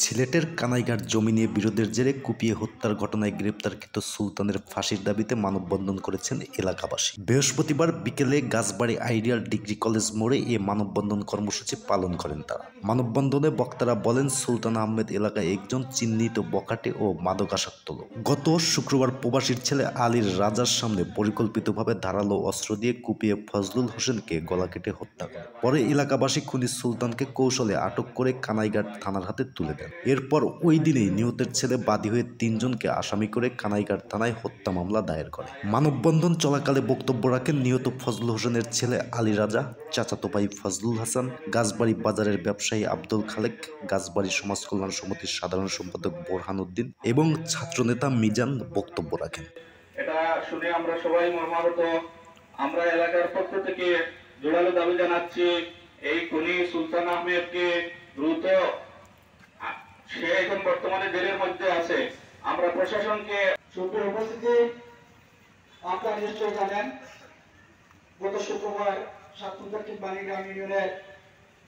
সিলেটের কানাইঘাট জমি নিয়ে বিরোধের জেরে কুপিয়ে হত্যার ঘটনায় গ্রেপ্তারকৃত সুলতানের ফাঁসির দাবিতে মানববন্ধন করেছেন এলাকাবাসী। বৃহস্পতিবার বিকেলে গাছবাড়ি আইডিয়াল ডিগ্রি কলেজ মোড়ে এ মানববন্ধন কর্মসূচি পালন করেন তারা। মানববন্ধনে বক্তারা বলেন, সুলতান আহমেদ এলাকায় একজন চিহ্নিত বখাটে ও মাদকাসক্ত লোক। গত শুক্রবার প্রবাসীর ছেলে আলীর রাজার সামনে পরিকল্পিতভাবে ধারালো অস্ত্র দিয়ে কুপিয়ে ফজলুল হোসেনকে গলা কেটে হত্যা করে। পরে এলাকাবাসী খুনি সুলতানকে কৌশলে আটক করে কানাইঘাট থানার হাতে তুলে দেন। এরপর ওই দিনেই নিহতের ছেলে বাদী হয়ে ৩ জনকে আসামি করে কানাইঘাট থানায় হত্যা মামলা দায়ের করে। মানববন্ধন চলাকালে বক্তব্য রাখেন নিহত ফজলুল হোসেনের ছেলে আলী রাজা, চাচাতো ভাই ফজলুল হাসান, গাছবাড়ি বাজারের ব্যবসায়ী আব্দুল খালেক, গাছবাড়ি সমাজ কল্যাণ সমিতির সাধারণ সম্পাদক বোরহান উদ্দিন এবং ছাত্রনেতা মিজান বক্তব্য রাখেন। এটা শুনে আমরা সবাই মর্মাহত। আমরা এলাকার পক্ষ থেকে জোরালো দাবি জানাচ্ছি, এই খুনি সুলতান আহমেদকে দ্রুত, সে এখন বর্তমানে জেলের মধ্যে আছে, আমরা প্রশাসনকে। সুপ্রিয় উপস্থিতি, আপনারা নিশ্চয়ই জানেন গত শুক্রবার ৭ দক্ষিণ বাণীগ্রাম ইউনিয়নের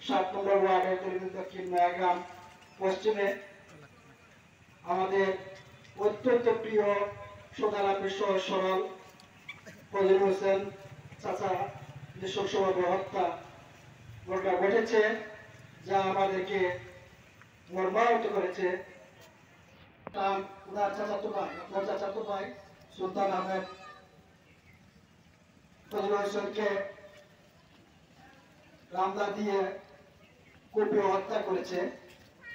৭ নম্বর ওয়ার্ডের দক্ষিণ নয়াগ্রাম পশ্চিমে আমাদের অত্যন্ত প্রিয় সদালাপি সরল ফজলুল হোসেন চাচা নৃশংসভাবে হত্যা ঘটনা ঘটেছে, যা আমাদেরকে মর্মাহত করেছে। ওনার চাচাতো ভাই সুলতান আহমেদ ফজলুল হোসেনকে রামদা দিয়ে কুপিয়ে হত্যা করেছে,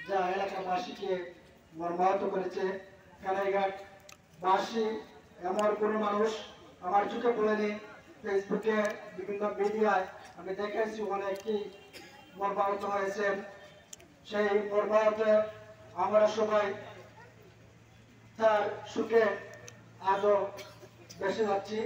যা এলাকাবাসীকে মর্মাহত করেছে। কানাইঘাট বাসী এমন কোনো মানুষ আমার চোখে পড়েনি। ফেসবুকে বিভিন্ন মিডিয়ায় আমি দেখেছি অনেকেই মর্মাহত হয়েছেন। সেই মর্মাহতে আমরা সবাই তার সুখে আজও বেঁচে যাচ্ছি।